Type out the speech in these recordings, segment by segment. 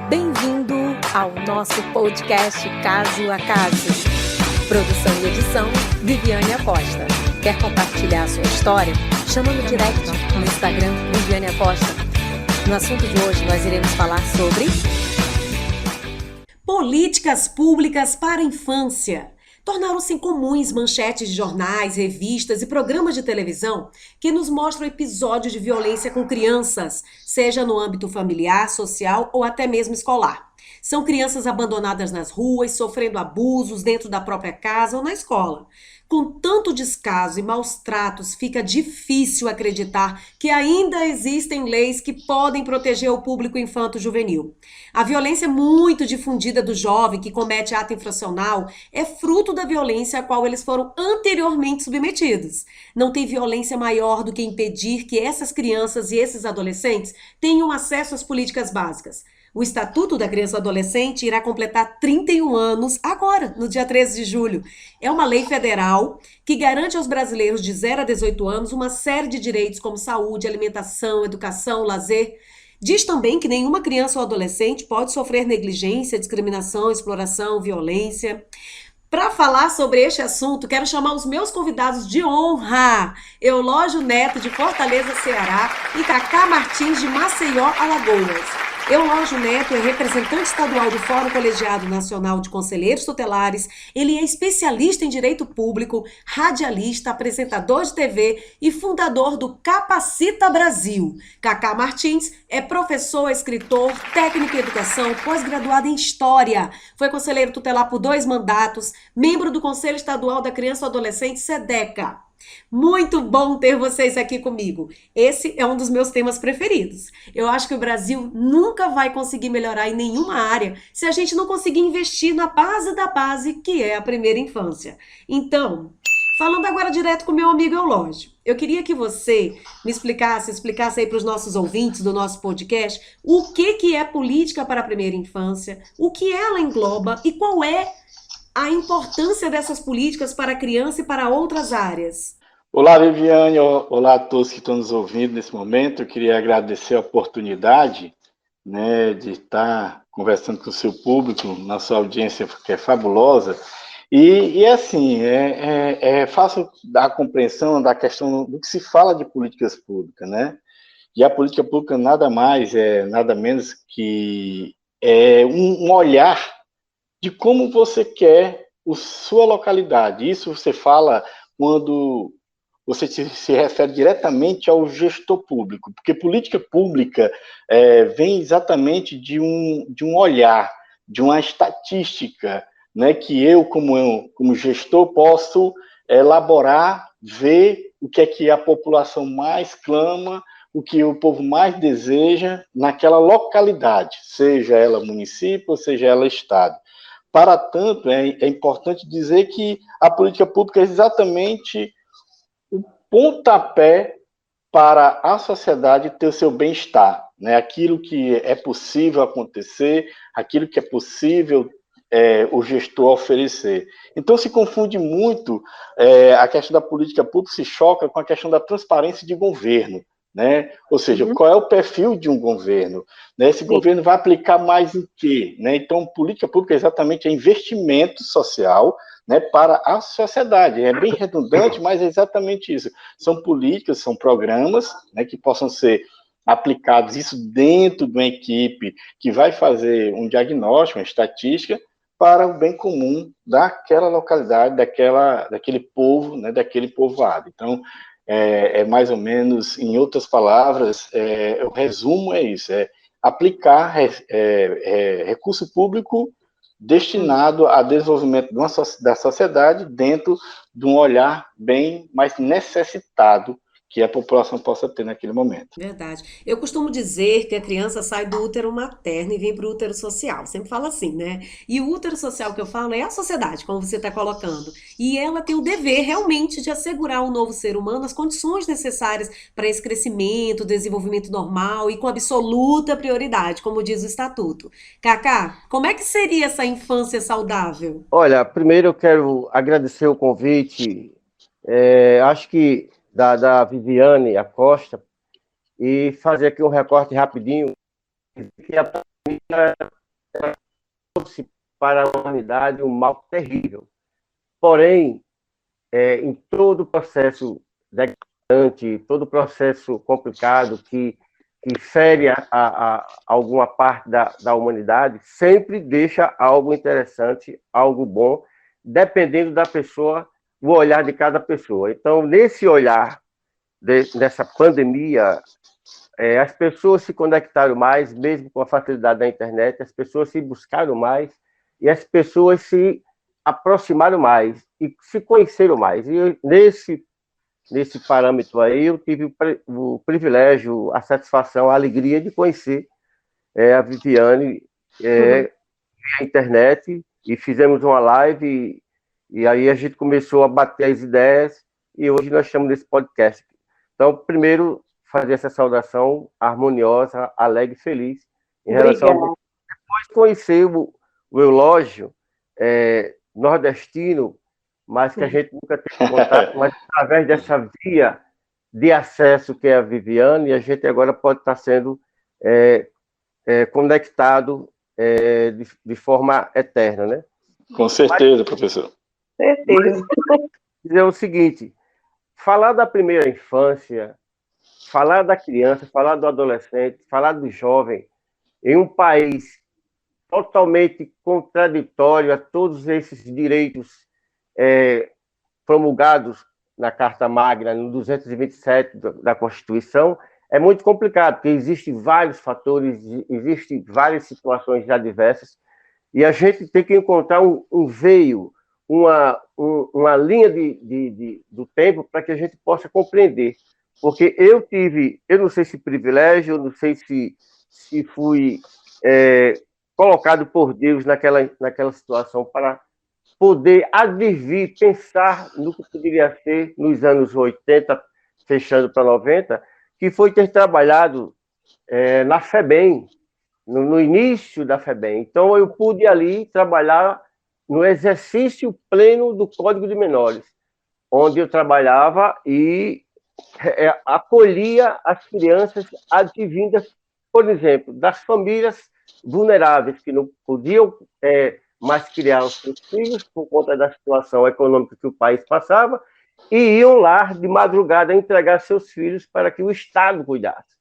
Bem-vindo ao nosso podcast Caso a Caso. Produção e edição, Viviane Acosta. Quer compartilhar a sua história? Chama no direct no Instagram, Viviane Acosta. No assunto de hoje, nós iremos falar sobre políticas públicas para a infância. Tornaram-se comuns manchetes de jornais, revistas e programas de televisão que nos mostram episódios de violência com crianças, seja no âmbito familiar, social ou até mesmo escolar. São crianças abandonadas nas ruas, sofrendo abusos dentro da própria casa ou na escola. Com tanto descaso e maus tratos, fica difícil acreditar que ainda existem leis que podem proteger o público infanto-juvenil. A violência muito difundida do jovem que comete ato infracional é fruto da violência a qual eles foram anteriormente submetidos. Não tem violência maior do que impedir que essas crianças e esses adolescentes tenham acesso às políticas básicas. O Estatuto da Criança e do Adolescente irá completar 31 anos agora, no dia 13 de julho. É uma lei federal que garante aos brasileiros de 0 a 18 anos uma série de direitos como saúde, alimentação, educação, lazer. Diz também que nenhuma criança ou adolescente pode sofrer negligência, discriminação, exploração, violência. Para falar sobre este assunto, quero chamar os meus convidados de honra. Eulógio Neto, de Fortaleza, Ceará, e Cacá Martins, de Maceió, Alagoas. Eulógio Neto é representante estadual do Fórum Colegiado Nacional de Conselheiros Tutelares, ele é especialista em direito público, radialista, apresentador de TV e fundador do Capacita Brasil. Cacá Martins é professor, escritor, técnico em educação, pós-graduado em História, foi conselheiro tutelar por 2 mandatos, membro do Conselho Estadual da Criança e Adolescente, SEDECA. Muito bom ter vocês aqui comigo. Esse é um dos meus temas preferidos. Eu acho que o Brasil nunca vai conseguir melhorar em nenhuma área se a gente não conseguir investir na base da base, que é a primeira infância. Então, falando agora direto com o meu amigo Eulógio, eu queria que você me explicasse aí para os nossos ouvintes do nosso podcast o que é política para a primeira infância, o que ela engloba e qual é a importância dessas políticas para a criança e para outras áreas. Olá, Viviane. Olá a todos que estão nos ouvindo nesse momento. Eu queria agradecer a oportunidade, de estar conversando com o seu público, nossa audiência que é fabulosa. E assim, é fácil dar a compreensão da questão do que se fala de políticas públicas, né? E a política pública nada mais nada menos que um olhar de como você quer a sua localidade. Isso você fala quando você se refere diretamente ao gestor público, porque política pública vem exatamente de um olhar, de uma estatística, né, que eu, como gestor, posso elaborar, ver o que a população mais clama, o que o povo mais deseja naquela localidade, seja ela município, seja ela estado. Para tanto, é importante dizer que a política pública é exatamente o pontapé para a sociedade ter o seu bem-estar, né? Aquilo que é possível acontecer, aquilo que é possível o gestor oferecer. Então, se confunde muito a questão da política pública, se choca com a questão da transparência de governo. Né? Ou seja, qual é o perfil de um governo? Né? Esse governo vai aplicar mais o quê? Né? Então, política pública exatamente é investimento social, né, para a sociedade. É bem redundante, mas é exatamente isso. São políticas, são programas, né, que possam ser aplicados, isso dentro de uma equipe que vai fazer um diagnóstico, uma estatística, para o bem comum daquela localidade, daquele povo, né, daquele povoado. Então, mais ou menos, em outras palavras, o resumo é isso, aplicar recurso público destinado a desenvolvimento da sociedade dentro de um olhar bem mais necessitado que a população possa ter naquele momento. Verdade. Eu costumo dizer que a criança sai do útero materno e vem para o útero social. Sempre falo assim, né? E o útero social que eu falo é a sociedade, como você está colocando. E ela tem o dever realmente de assegurar ao novo ser humano as condições necessárias para esse crescimento, desenvolvimento normal e com absoluta prioridade, como diz o Estatuto. Cacá, como é que seria essa infância saudável? Olha, primeiro eu quero agradecer o convite. Acho que da Viviane Acosta, e fazer aqui um recorte rapidinho que a pandemia trouxe para a humanidade um mal terrível. Porém, em todo o processo degradante, todo o processo complicado que fere a alguma parte da humanidade, sempre deixa algo interessante, algo bom, dependendo da pessoa, o olhar de cada pessoa. Então, nesse olhar dessa pandemia, as pessoas se conectaram mais, mesmo com a facilidade da internet, as pessoas se buscaram mais e as pessoas se aproximaram mais e se conheceram mais. E nesse parâmetro aí, eu tive o privilégio, a satisfação, a alegria de conhecer a Viviane via internet, e fizemos uma live, e aí a gente começou a bater as ideias, e hoje nós estamos nesse podcast. Então, primeiro, fazer essa saudação harmoniosa, alegre e feliz em relação ao... Depois conhecer o Eulógio, nordestino, mas que a gente nunca teve contato, mas através dessa via de acesso que é a Viviane, a gente agora pode estar sendo conectado de forma eterna, né? Com certeza, professor. Certeza. Dizer o seguinte, falar da primeira infância, falar da criança, falar do adolescente, falar do jovem, em um país totalmente contraditório a todos esses direitos promulgados na Carta Magna, no 227 da Constituição, é muito complicado, porque existem vários fatores, existem várias situações já diversas, e a gente tem que encontrar um veio, uma linha do tempo para que a gente possa compreender. Porque eu não sei se privilégio, eu não sei se fui colocado por Deus naquela situação para poder advir, pensar no que poderia ser nos anos 80, fechando para 90, que foi ter trabalhado na FEBEM, no início da FEBEM. Então, eu pude ali trabalhar no exercício pleno do Código de Menores, onde eu trabalhava e acolhia as crianças advindas, por exemplo, das famílias vulneráveis, que não podiam mais criar os seus filhos por conta da situação econômica que o país passava, e iam lá de madrugada entregar seus filhos para que o Estado cuidasse.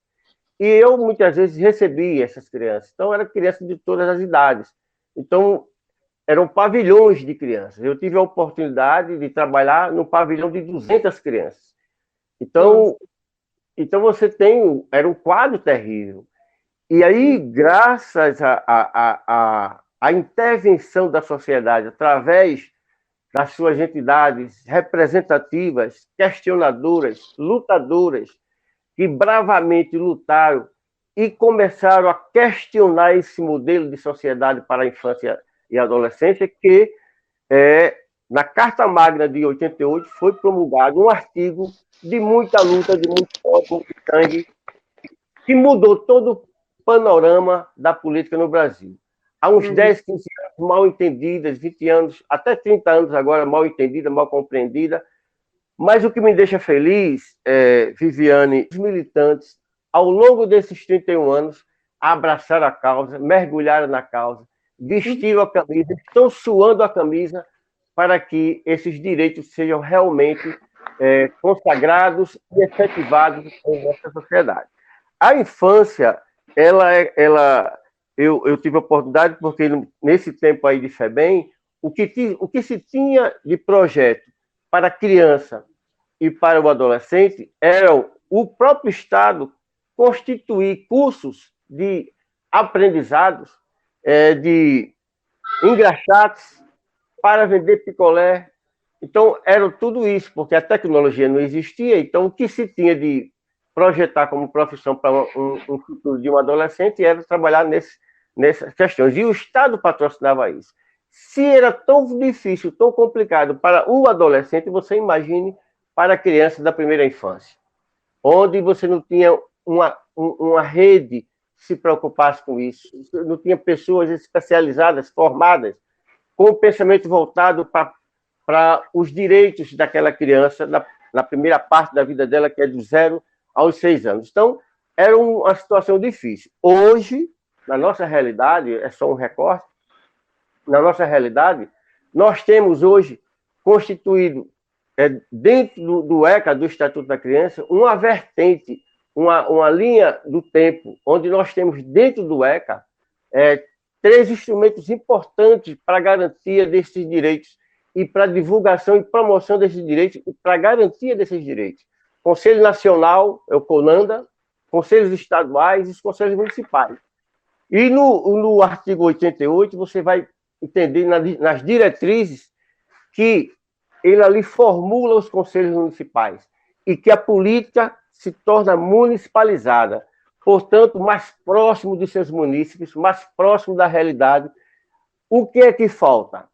E eu, muitas vezes, recebia essas crianças. Então, eram crianças de todas as idades. Então, eram pavilhões de crianças. Eu tive a oportunidade de trabalhar num pavilhão de 200 crianças. Então você era um quadro terrível. E aí, graças à intervenção da sociedade, através das suas entidades representativas, questionadoras, lutadoras, que bravamente lutaram e começaram a questionar esse modelo de sociedade para a infância e a adolescência, que na Carta Magna de 88 foi promulgado um artigo de muita luta, de muito sangue, que mudou todo o panorama da política no Brasil. Há uns 10, 15 anos mal entendidas, 20 anos, até 30 anos agora mal entendida, mal compreendida. Mas o que me deixa feliz, Viviane, os militantes, ao longo desses 31 anos, abraçaram a causa, mergulharam na causa, vestiram a camisa, estão suando a camisa para que esses direitos sejam realmente consagrados e efetivados em nossa sociedade. A infância, eu tive a oportunidade, porque nesse tempo aí de FEBEM, o que se tinha de projeto para a criança e para o adolescente era o próprio Estado constituir cursos de aprendizados, de engraxates, para vender picolé. Então, era tudo isso, porque a tecnologia não existia, então o que se tinha de projetar como profissão para um futuro de um adolescente era trabalhar nessas questões. E o Estado patrocinava isso. Se era tão difícil, tão complicado para o adolescente, você imagine para a criança da primeira infância, onde você não tinha uma rede que se preocupasse com isso, não tinha pessoas especializadas, formadas, com o pensamento voltado para os direitos daquela criança na primeira parte da vida dela, que é do 0 aos 6 anos. Então, era uma situação difícil. Hoje, na nossa realidade, é só um recorte, na nossa realidade, nós temos hoje constituído, dentro do ECA, do Estatuto da Criança, uma vertente, uma linha do tempo, onde nós temos dentro do ECA 3 instrumentos importantes para a garantia desses direitos e para a divulgação e promoção desses direitos e para a garantia desses direitos. Conselho Nacional, é o CONANDA, conselhos estaduais e os conselhos municipais. E no artigo 88, você vai entender nas diretrizes que ele ali formula os conselhos municipais e que a política se torna municipalizada, portanto, mais próximo dos seus munícipes, mais próximo da realidade. O que é que falta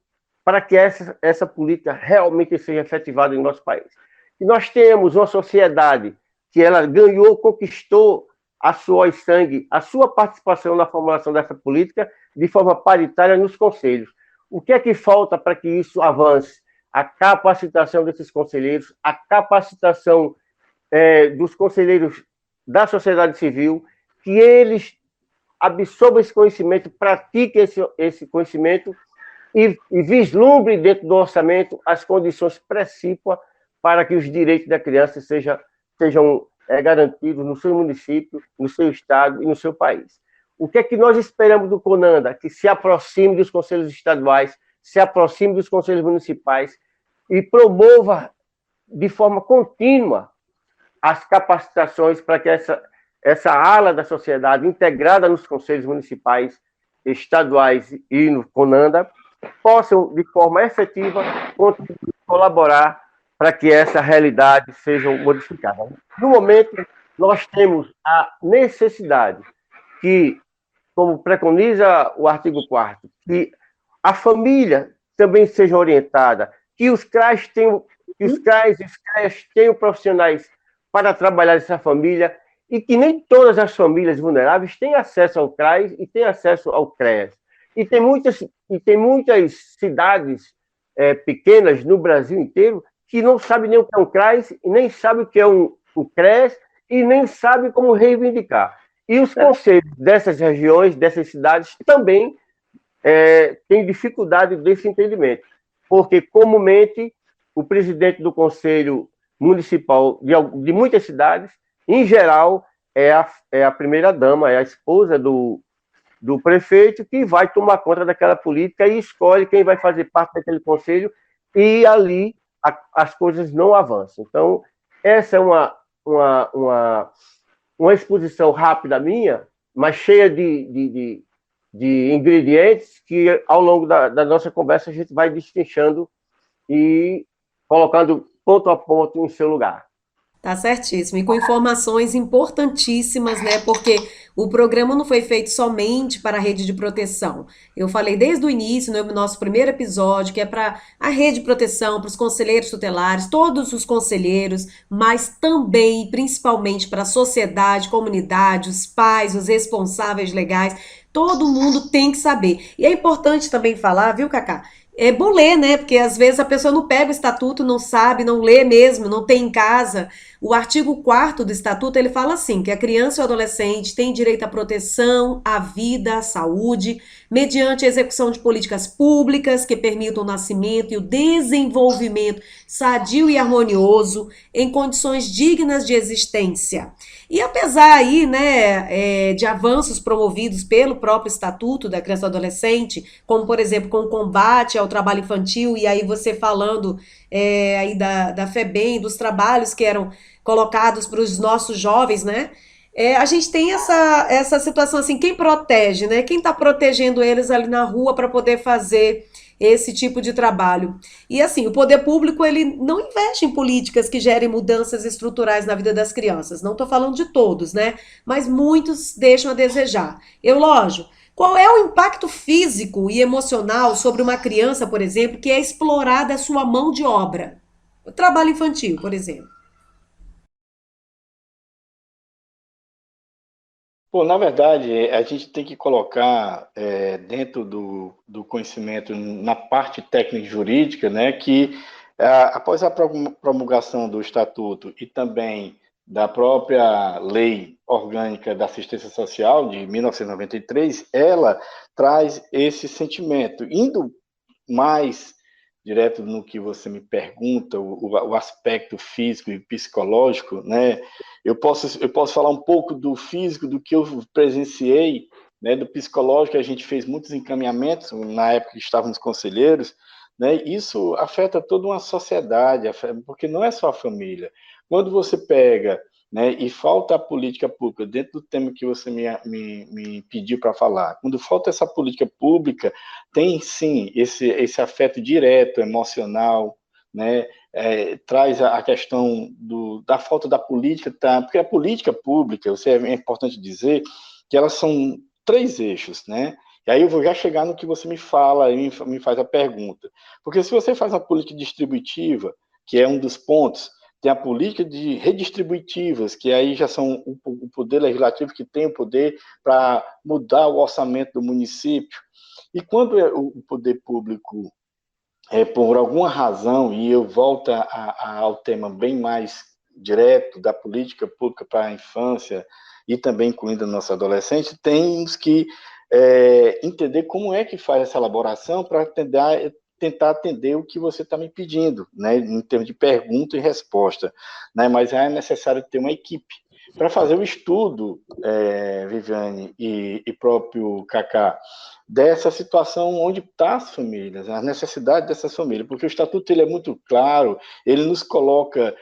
para que essa política realmente seja efetivada em nosso país? E nós temos uma sociedade que ela ganhou, conquistou a suor e sangue, a sua participação na formulação dessa política de forma paritária nos conselhos. O que é que falta para que isso avance? A capacitação desses conselheiros, a capacitação dos conselheiros da sociedade civil, que eles absorvam esse conhecimento, pratiquem esse conhecimento e vislumbrem dentro do orçamento as condições precípuas para que os direitos da criança sejam garantidos no seu município, no seu estado e no seu país. O que é que nós esperamos do CONANDA? Que se aproxime dos conselhos estaduais, se aproxime dos conselhos municipais e promova de forma contínua as capacitações para que essa ala da sociedade integrada nos conselhos municipais, estaduais e no CONANDA possam, de forma efetiva, colaborar para que essa realidade seja modificada. No momento, nós temos a necessidade que, como preconiza o artigo 4º, que a família também seja orientada, que os CRAs e os CREAs tenham profissionais para trabalhar essa família e que nem todas as famílias vulneráveis têm acesso ao CRAs e têm acesso ao CREAS. E tem muitas cidades pequenas no Brasil inteiro que não sabem nem o que é um CRAS, e nem sabem o que é um CREAS e nem sabem como reivindicar. E os conselhos dessas regiões, dessas cidades, também têm dificuldade desse entendimento, porque comumente o presidente do Conselho Municipal de muitas cidades, em geral, é a primeira-dama, é a esposa do prefeito que vai tomar conta daquela política e escolhe quem vai fazer parte daquele conselho e ali as coisas não avançam. Então, essa é uma exposição rápida minha, mas cheia de ingredientes que, ao longo da nossa conversa, a gente vai destrinchando e colocando ponto a ponto em seu lugar. Tá certíssimo. E com informações importantíssimas, né? Porque o programa não foi feito somente para a rede de proteção. Eu falei desde o início, no nosso primeiro episódio, que é para a rede de proteção, para os conselheiros tutelares, todos os conselheiros, mas também e principalmente para a sociedade, comunidade, os pais, os responsáveis legais. Todo mundo tem que saber. E é importante também falar, viu, Cacá? É bom ler, né? Porque às vezes a pessoa não pega o estatuto, não sabe, não lê mesmo, não tem em casa. O artigo 4º do estatuto, ele fala assim, que a criança e o adolescente têm direito à proteção, à vida, à saúde, mediante a execução de políticas públicas que permitam o nascimento e o desenvolvimento sadio e harmonioso em condições dignas de existência. E apesar aí, né, de avanços promovidos pelo próprio Estatuto da Criança e do Adolescente, como por exemplo com o combate ao trabalho infantil, e aí você falando aí da FEBEM, dos trabalhos que eram colocados para os nossos jovens, né? A gente tem essa situação assim, quem protege, né? Quem está protegendo eles ali na rua para poder fazer esse tipo de trabalho. E assim, o poder público, ele não investe em políticas que gerem mudanças estruturais na vida das crianças. Não estou falando de todos, né? Mas muitos deixam a desejar. Eulógio, qual é o impacto físico e emocional sobre uma criança, por exemplo, que é explorada a sua mão de obra? O trabalho infantil, por exemplo. Bom, na verdade, a gente tem que colocar dentro do conhecimento, na parte técnica jurídica, né, que após a promulgação do Estatuto e também da própria Lei Orgânica da Assistência Social, de 1993, ela traz esse sentimento. Indo mais direto no que você me pergunta, o aspecto físico e psicológico, né? Eu posso falar um pouco do físico, do que eu presenciei, né? Do psicológico, a gente fez muitos encaminhamentos, na época que estávamos conselheiros, né? Isso afeta toda uma sociedade, porque não é só a família. Quando você pega, né, e falta a política pública, dentro do tema que você me pediu para falar, quando falta essa política pública, tem sim esse afeto direto, emocional, né, traz a questão da falta da política, tá? Porque a política pública, é importante dizer que elas são 3 eixos, né? E aí eu vou já chegar no que você me fala e me faz a pergunta. Porque se você faz uma política distributiva, que é um dos pontos, tem a política de redistributivas, que aí já são o poder legislativo que tem o poder para mudar o orçamento do município. E quando o poder público, por alguma razão, e eu volto ao tema bem mais direto da política pública para a infância e também incluindo a nossa adolescente, temos que entender como é que faz essa elaboração para tentar atender o que você está me pedindo, né, em termos de pergunta e resposta, né, mas é necessário ter uma equipe para fazer o estudo, Viviane e próprio Cacá, dessa situação onde estão as famílias, as necessidades dessas famílias, porque o Estatuto ele é muito claro, ele nos coloca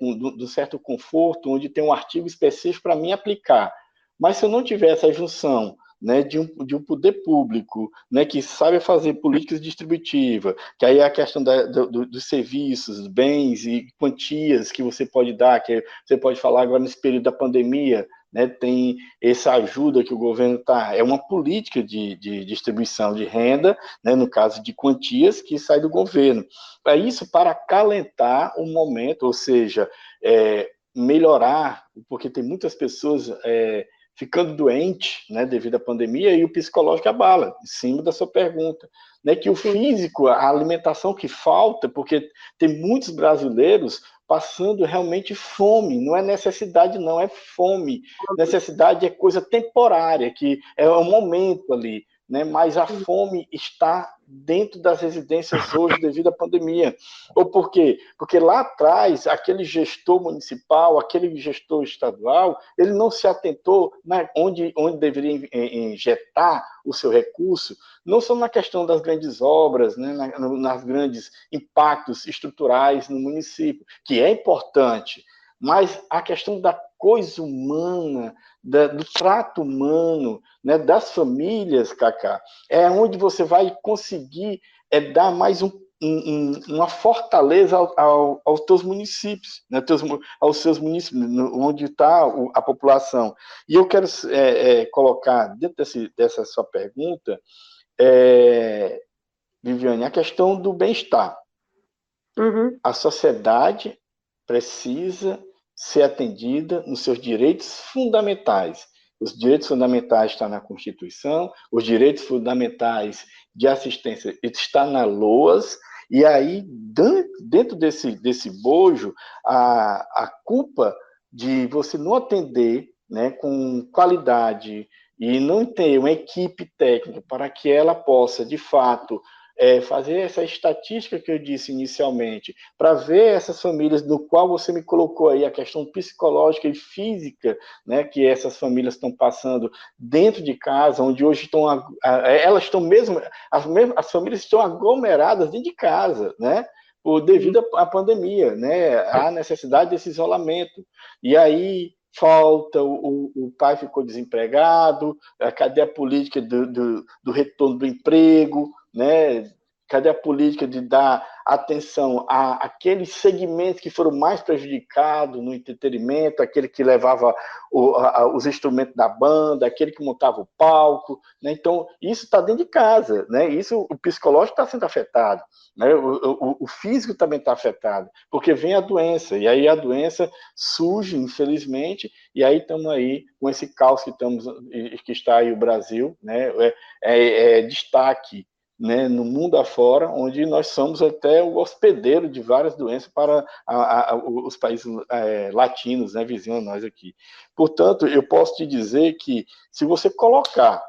um certo conforto, onde tem um artigo específico para mim aplicar, mas se eu não tiver essa junção, né, de um poder público, né, que sabe fazer políticas distributivas, que aí é a questão dos serviços, bens e quantias que você pode dar, que você pode falar agora nesse período da pandemia, né, tem essa ajuda que o governo está, é uma política de distribuição de renda, né, no caso de quantias, que sai do governo. É isso para acalentar o momento, ou seja, melhorar, porque tem muitas pessoas ficando doente, né, devido à pandemia, e o psicológico abala, em cima da sua pergunta, né, que o físico, a alimentação que falta, porque tem muitos brasileiros passando realmente fome, não é necessidade não, é fome, necessidade é coisa temporária, que é um momento ali, né, mas a fome está dentro das residências hoje devido à pandemia. Ou por quê? Porque lá atrás, aquele gestor municipal, aquele gestor estadual, ele não se atentou onde deveria injetar o seu recurso, não só na questão das grandes obras, né, nas grandes impactos estruturais no município, que é importante, mas a questão da coisa humana, do trato humano, né, das famílias, Cacá, é onde você vai conseguir dar mais uma fortaleza aos teus municípios, né, aos seus municípios, onde está a população. E eu quero colocar, dentro dessa sua pergunta, Viviane, a questão do bem-estar. Uhum. A sociedade precisa ser atendida nos seus direitos fundamentais. Os direitos fundamentais estão na Constituição, os direitos fundamentais de assistência estão na LOAS, e aí, dentro desse bojo, a culpa de você não atender, né, com qualidade e não ter uma equipe técnica para que ela possa, de fato, fazer essa estatística que eu disse inicialmente, para ver essas famílias no qual você me colocou aí, a questão psicológica e física, né, que essas famílias estão passando dentro de casa, onde hoje elas estão mesmo, as famílias estão aglomeradas dentro de casa, né, devido à pandemia, né, a necessidade desse isolamento. E aí falta, o pai ficou desempregado, cadê a política do retorno do emprego, né? Cadê a política de dar atenção àqueles segmentos que foram mais prejudicados no entretenimento, aquele que levava os instrumentos da banda, aquele que montava o palco, né? Então, isso está dentro de casa, né? Isso, o psicológico está sendo afetado, né? O físico também está afetado, porque vem a doença, e aí a doença surge, infelizmente, e aí estamos aí com esse caos que está aí o Brasil, né? Destaque né, no mundo afora, onde nós somos até o hospedeiro de várias doenças para os países latinos, né, vizinhos a nós aqui. Portanto, eu posso te dizer que se você colocar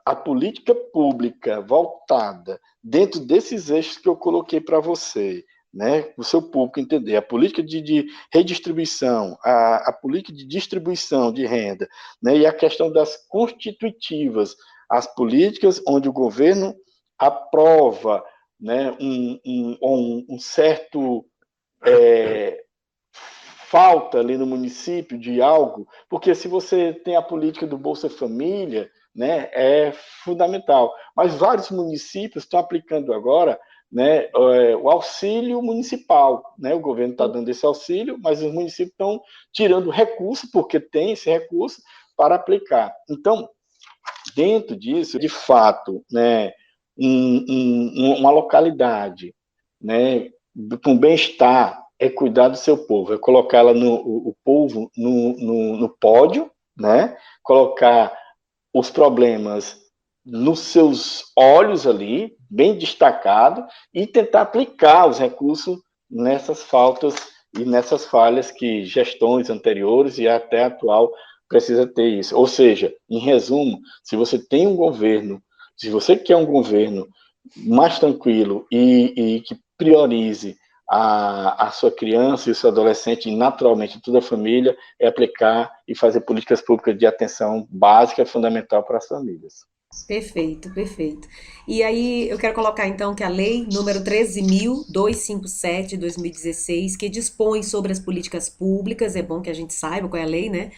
a política pública voltada dentro desses eixos que eu coloquei para você, né, o seu público entender, a política de redistribuição, a política de distribuição de renda, né, e a questão das constitutivas, as políticas onde o governo aprova, né, um certo falta ali no município de algo, porque se você tem a política do Bolsa Família, né, é fundamental. Mas vários municípios estão aplicando agora, né, o auxílio municipal, né? O governo está dando esse auxílio, mas os municípios estão tirando recurso, porque tem esse recurso, para aplicar. Então, dentro disso, de fato, né, uma localidade, né, com bem-estar, é cuidar do seu povo, é colocar o povo no pódio, né, colocar os problemas nos seus olhos ali, bem destacado, e tentar aplicar os recursos nessas faltas e nessas falhas que gestões anteriores e até a atual precisa ter isso. Ou seja, em resumo, se você tem um governo, se você quer um governo mais tranquilo e que priorize a sua criança e o seu adolescente, e naturalmente toda a família, é aplicar e fazer políticas públicas de atenção básica, fundamental para as famílias. Perfeito, perfeito. E aí eu quero colocar então que a lei número 13.257 de 2016, que dispõe sobre as políticas públicas, é bom que a gente saiba qual é a lei, né?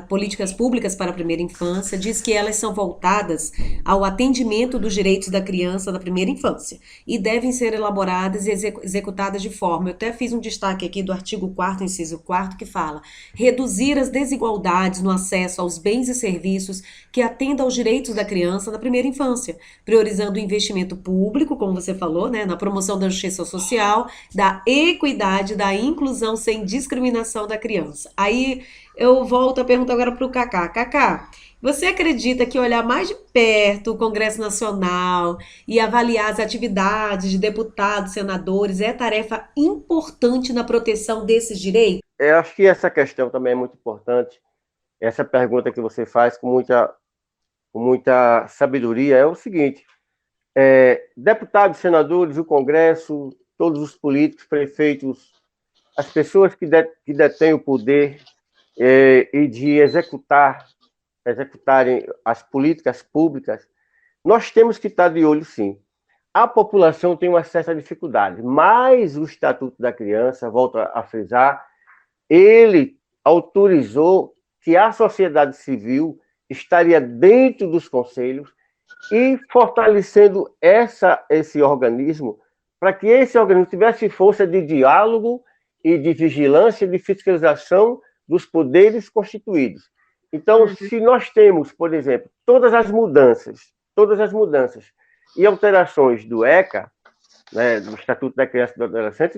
Políticas públicas para a primeira infância, diz que elas são voltadas ao atendimento dos direitos da criança da primeira infância e devem ser elaboradas e executadas de forma, eu até fiz um destaque aqui do artigo 4º, inciso 4º, que fala: reduzir as desigualdades no acesso aos bens e serviços que atendam aos direitos da criança da primeira infância, priorizando o investimento público, como você falou, né, na promoção da justiça social, da equidade, da inclusão sem discriminação da criança. Aí eu volto a pergunta agora para o Cacá. Cacá, você acredita que olhar mais de perto o Congresso Nacional e avaliar as atividades de deputados, senadores, é tarefa importante na proteção desses direitos? Eu acho que essa questão também é muito importante. Essa pergunta que você faz com muita sabedoria é o seguinte: deputados, senadores, o Congresso, todos os políticos, prefeitos, as pessoas que detêm o poder e de executarem as políticas públicas, nós temos que estar de olho, sim. A população tem uma certa dificuldade, mas o Estatuto da Criança, volto a frisar, ele autorizou que a sociedade civil estaria dentro dos conselhos e fortalecendo esse organismo, para que esse organismo tivesse força de diálogo e de vigilância e de fiscalização dos poderes constituídos. Então, se nós temos, por exemplo, todas as mudanças e alterações do ECA, né, do Estatuto da Criança e do Adolescente,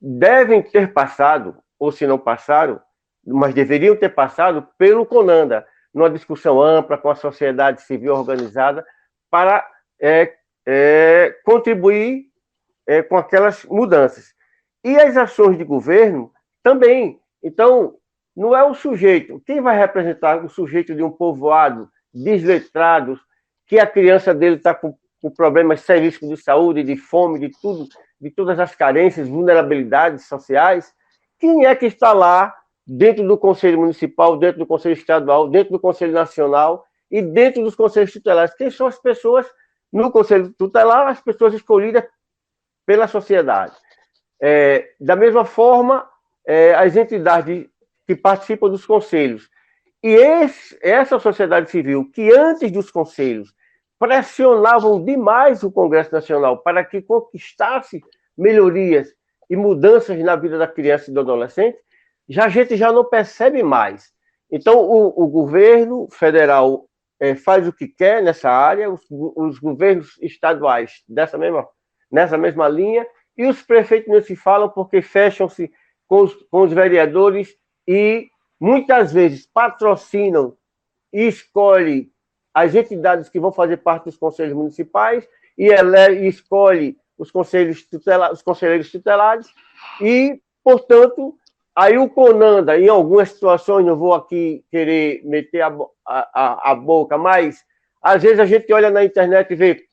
devem ter passado, ou se não passaram, mas deveriam ter passado pelo CONANDA, numa discussão ampla com a sociedade civil organizada, para contribuir com aquelas mudanças. E as ações de governo também. Então, não é o sujeito. Quem vai representar o sujeito de um povoado desletrado, que a criança dele está com problemas seríssimos de saúde, de fome, de tudo, de todas as carências, vulnerabilidades sociais? Quem é que está lá dentro do Conselho Municipal, dentro do Conselho Estadual, dentro do Conselho Nacional e dentro dos Conselhos Tutelares? Quem são as pessoas no Conselho Tutelar? As pessoas escolhidas pela sociedade. Da mesma forma, as entidades que participam dos conselhos. E essa sociedade civil, que antes dos conselhos pressionavam demais o Congresso Nacional para que conquistasse melhorias e mudanças na vida da criança e do adolescente, a gente já não percebe mais. Então, o governo federal faz o que quer nessa área, os governos estaduais nessa mesma linha, e os prefeitos não se falam porque fecham-se com os vereadores e muitas vezes patrocinam e escolhem as entidades que vão fazer parte dos conselhos municipais e escolhe os conselheiros tutelares e, portanto, aí o CONANDA, em algumas situações, não vou aqui querer meter a boca, mas às vezes a gente olha na internet e vê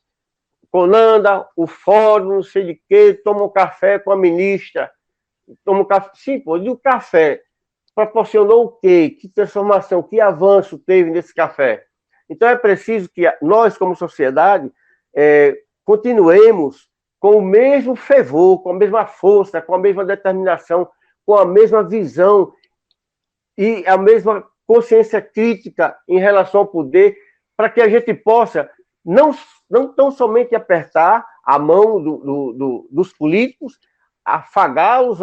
CONANDA, o fórum, não sei de quê, toma um café com a ministra, toma um café. Sim, pô, e o café proporcionou o quê? Que transformação, que avanço teve nesse café? Então é preciso que nós, como sociedade, continuemos com o mesmo fervor, com a mesma força, com a mesma determinação, com a mesma visão e a mesma consciência crítica em relação ao poder, para que a gente possa não tão somente apertar a mão dos políticos, afagá-los,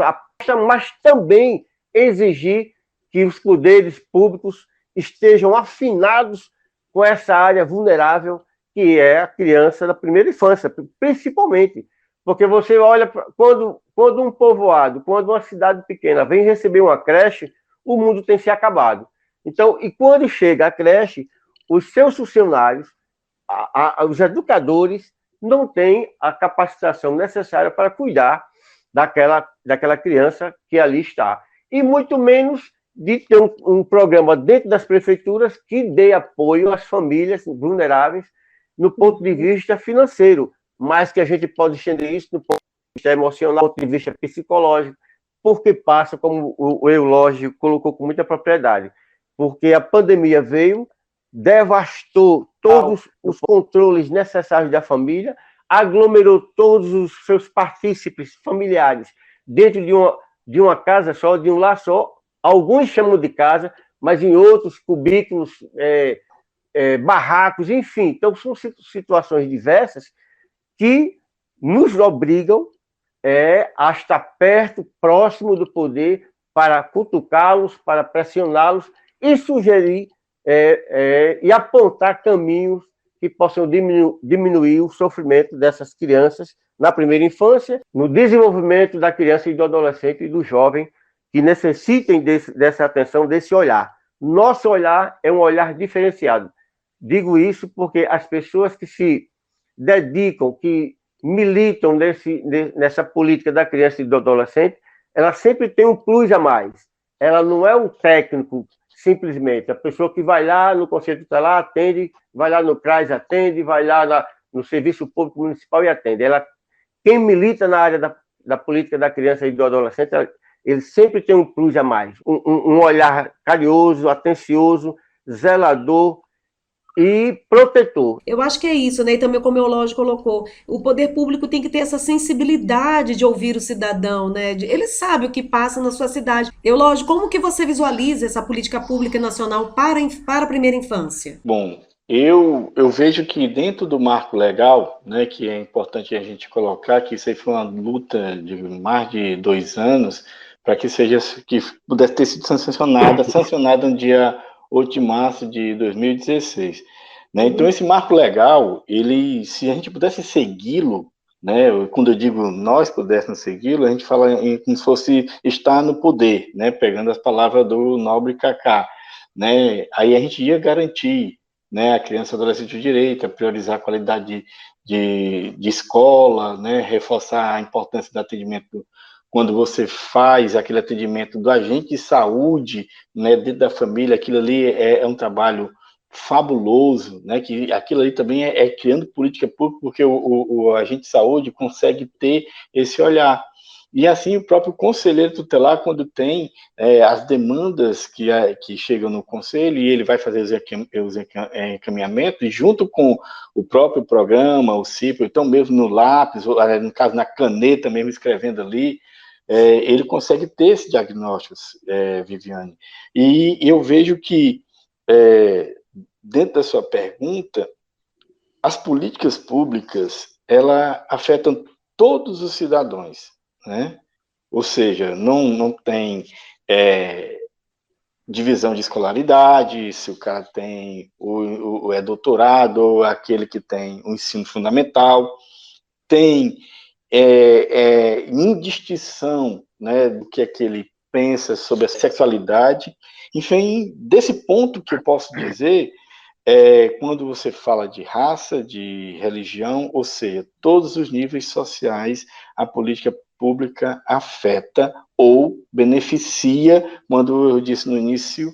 mas também exigir que os poderes públicos estejam afinados com essa área vulnerável que é a criança da primeira infância, principalmente. Porque você olha, quando um povoado, quando uma cidade pequena vem receber uma creche, o mundo tem se acabado. Então, e quando chega a creche, os seus funcionários, os educadores, não têm a capacitação necessária para cuidar daquela criança que ali está. E muito menos de ter um programa dentro das prefeituras que dê apoio às famílias vulneráveis no ponto de vista financeiro, mas que a gente pode estender isso no ponto de vista emocional, do ponto de vista psicológico, porque passa, como o Eulógio colocou com muita propriedade, porque a pandemia veio, devastou todos os controles necessários da família, aglomerou todos os seus partícipes familiares dentro de uma casa só, de um lar só. Alguns chamam de casa, mas em outros cubículos, barracos, enfim. Então, são situações diversas que nos obrigam a estar perto, próximo do poder, para cutucá-los, para pressioná-los e sugerir e apontar caminhos que possam diminuir o sofrimento dessas crianças na primeira infância, no desenvolvimento da criança e do adolescente e do jovem, que necessitem dessa atenção, desse olhar. Nosso olhar é um olhar diferenciado. Digo isso porque as pessoas que se dedicam, que militam nessa política da criança e do adolescente, ela sempre tem um plus a mais. Ela não é um técnico, simplesmente. A pessoa que vai lá no Conselho Tutelar, atende, vai lá no CRAS, atende, vai lá no Serviço Público Municipal e atende. Quem milita na área da política da criança e do adolescente, ele sempre tem um plus a mais. Um olhar carinhoso, atencioso, zelador e protetor. Eu acho que é isso, né? E também, como o Eulógio colocou, o poder público tem que ter essa sensibilidade de ouvir o cidadão, né? Ele sabe o que passa na sua cidade. Eulógio, como que você visualiza essa política pública nacional para a primeira infância? Bom, eu vejo que dentro do marco legal, né, que é importante a gente colocar, que isso aí foi uma luta de mais de 2 anos, para que pudesse ter sido sancionada no dia 8 de março de 2016. Né? Então, esse marco legal, se a gente pudesse segui-lo, né, quando eu digo nós pudéssemos segui-lo, a gente fala como se fosse estar no poder, né, pegando as palavras do nobre Kaká. Né? Aí a gente ia garantir, né, a criança e adolescente o direito a priorizar a qualidade de escola, né, reforçar a importância do atendimento quando você faz aquele atendimento do agente de saúde, né, dentro da família. Aquilo ali é um trabalho fabuloso, né, que aquilo ali também é criando política pública, porque o agente de saúde consegue ter esse olhar. E assim o próprio conselheiro tutelar, quando tem as demandas que chegam no conselho, e ele vai fazer os encaminhamentos, e junto com o próprio programa, o CIP, então mesmo no lápis, ou, no caso na caneta mesmo, escrevendo ali, ele consegue ter esse diagnóstico, Viviane. E eu vejo que, dentro da sua pergunta, as políticas públicas, elas afetam todos os cidadãos, né? Ou seja, não tem divisão de escolaridade, se o cara tem é doutorado, ou aquele que tem o ensino fundamental, tem indistinção, né, do que ele pensa sobre a sexualidade. Enfim, desse ponto que eu posso dizer, quando você fala de raça, de religião, ou seja, todos os níveis sociais, a política pública afeta ou beneficia, quando eu disse no início,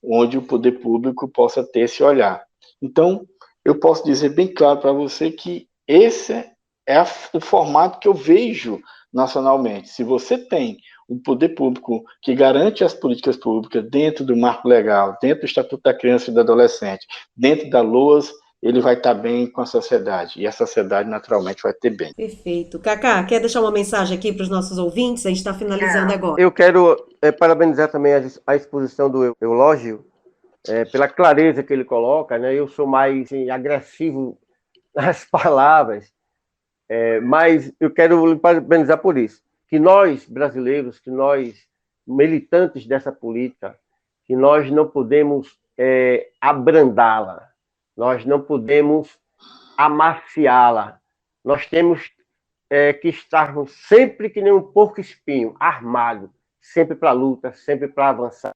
onde o poder público possa ter esse olhar. Então, eu posso dizer bem claro para você que esse é o formato que eu vejo nacionalmente. Se você tem um poder público que garante as políticas públicas dentro do marco legal, dentro do Estatuto da Criança e do Adolescente, dentro da LOAS, ele vai estar bem com a sociedade, e a sociedade naturalmente vai ter bem. Perfeito. Cacá, quer deixar uma mensagem aqui para os nossos ouvintes? A gente está finalizando agora. Eu quero parabenizar também a exposição do Eulógio, pela clareza que ele coloca, né? Eu sou mais agressivo nas palavras, mas eu quero lhe parabenizar por isso. Que nós, brasileiros, que nós, militantes dessa política, que nós não podemos abrandá-la, nós não podemos amaciá-la, nós temos que estarmos sempre que nem um porco-espinho, armado, sempre para a luta, sempre para avançar,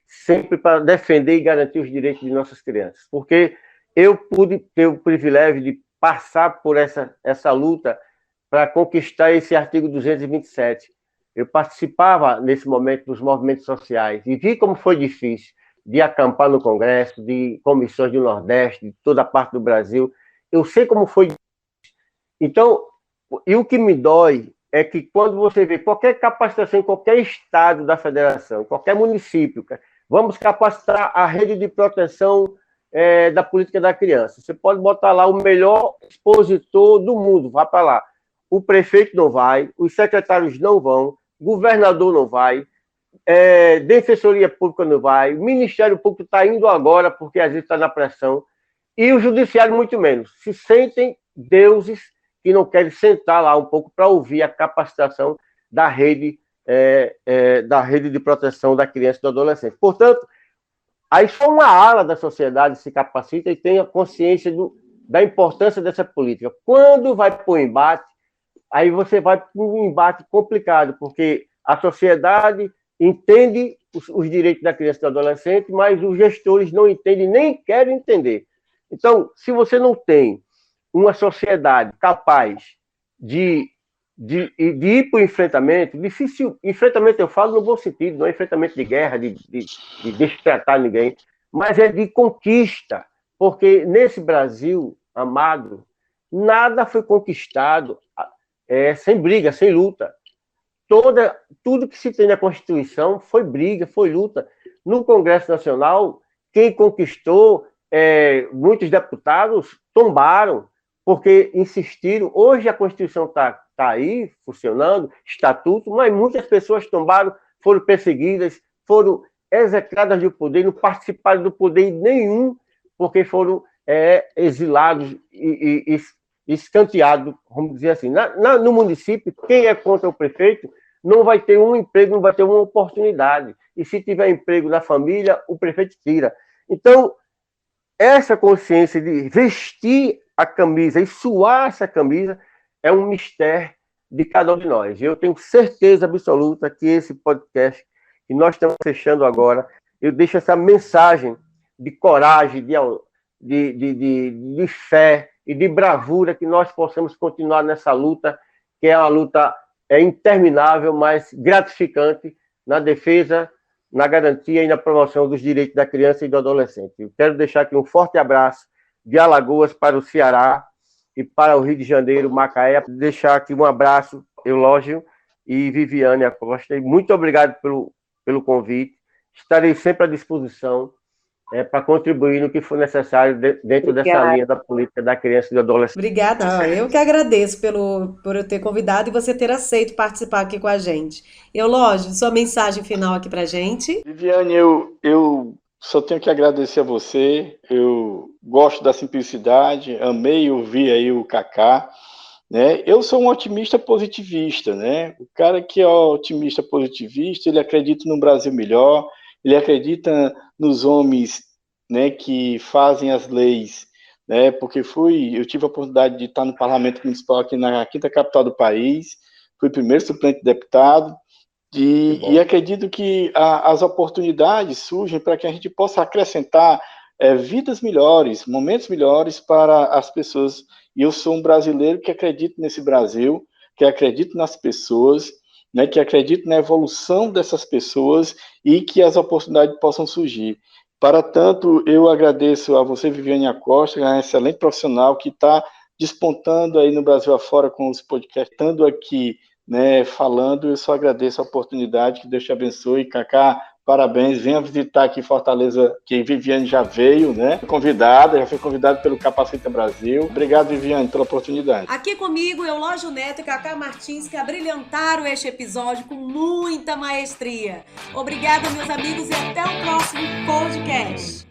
sempre para defender e garantir os direitos de nossas crianças. Porque eu pude ter o privilégio de passar por essa luta para conquistar esse artigo 227. Eu participava, nesse momento, dos movimentos sociais e vi como foi difícil de acampar no Congresso, de comissões do Nordeste, de toda a parte do Brasil. Eu sei como foi difícil. Então, e o que me dói é que quando você vê qualquer capacitação em qualquer estado da federação, qualquer município, vamos capacitar a rede de proteção da política da criança. Você pode botar lá o melhor expositor do mundo, vá para lá. O prefeito não vai, os secretários não vão, o governador não vai, Defensoria Pública não vai, o Ministério Público está indo agora, porque às vezes está na pressão, e o Judiciário muito menos. Se sentem deuses que não querem sentar lá um pouco para ouvir a capacitação da rede de proteção da criança e do adolescente. Portanto, aí só uma ala da sociedade se capacita e tem a consciência da importância dessa política. Quando vai para o embate, aí você vai para um embate complicado, porque a sociedade entende os direitos da criança e do adolescente, mas os gestores não entendem, nem querem entender. Então, se você não tem uma sociedade capaz de ir para o enfrentamento, difícil, enfrentamento eu falo no bom sentido, não é enfrentamento de guerra, de destratar ninguém, mas é de conquista, porque nesse Brasil, amado, nada foi conquistado sem briga, sem luta. Tudo que se tem na Constituição foi briga, foi luta. No Congresso Nacional, quem conquistou, muitos deputados tombaram, porque insistiram. Hoje a Constituição está aí, funcionando, estatuto, mas muitas pessoas tombaram, foram perseguidas, foram execradas do poder, não participaram do poder nenhum, porque foram exilados e escanteados, vamos dizer assim. No município, quem é contra o prefeito não vai ter um emprego, não vai ter uma oportunidade. E se tiver emprego na família, o prefeito tira. Então, essa consciência de vestir a camisa e suar essa camisa é um mistério de cada um de nós. Eu tenho certeza absoluta que esse podcast que nós estamos fechando agora, eu deixo essa mensagem de coragem, de fé e de bravura, que nós possamos continuar nessa luta, que é uma luta interminável, mas gratificante, na defesa, na garantia e na promoção dos direitos da criança e do adolescente. Eu quero deixar aqui um forte abraço de Alagoas para o Ceará e para o Rio de Janeiro, Macaé. Deixar aqui um abraço, Eulógio e Viviane Acosta. E muito obrigado pelo convite. Estarei sempre à disposição para contribuir no que for necessário dentro dessa linha da política da criança e do adolescente. Obrigada. Eu que agradeço por eu ter convidado e você ter aceito participar aqui com a gente. Eulógio, sua mensagem final aqui para a gente. Viviane, eu só tenho que agradecer a você. Eu gosto da simplicidade, amei ouvir aí o Cacá, né? Eu sou um otimista positivista, né? O cara que é otimista positivista, ele acredita num Brasil melhor, ele acredita nos homens, né, que fazem as leis, né? Porque eu tive a oportunidade de estar no Parlamento Municipal aqui na quinta capital do país, fui primeiro suplente de deputado, e acredito que as oportunidades surgem para que a gente possa acrescentar vidas melhores, momentos melhores para as pessoas. E eu sou um brasileiro que acredita nesse Brasil, que acredita nas pessoas, né, que acredita na evolução dessas pessoas e que as oportunidades possam surgir. Para tanto, eu agradeço a você, Viviane Acosta, uma excelente profissional que está despontando aí no Brasil afora com os podcasts, estando aqui, né, falando. Eu só agradeço a oportunidade, que Deus te abençoe. Cacá, parabéns, venha visitar aqui Fortaleza, que Viviane já veio, né, já foi convidada pelo Capacita Brasil. Obrigado, Viviane, pela oportunidade. Aqui comigo, Eulógio Neto e Cacá Martins, que abrilhantaram este episódio com muita maestria. Obrigada, meus amigos, e até o próximo podcast.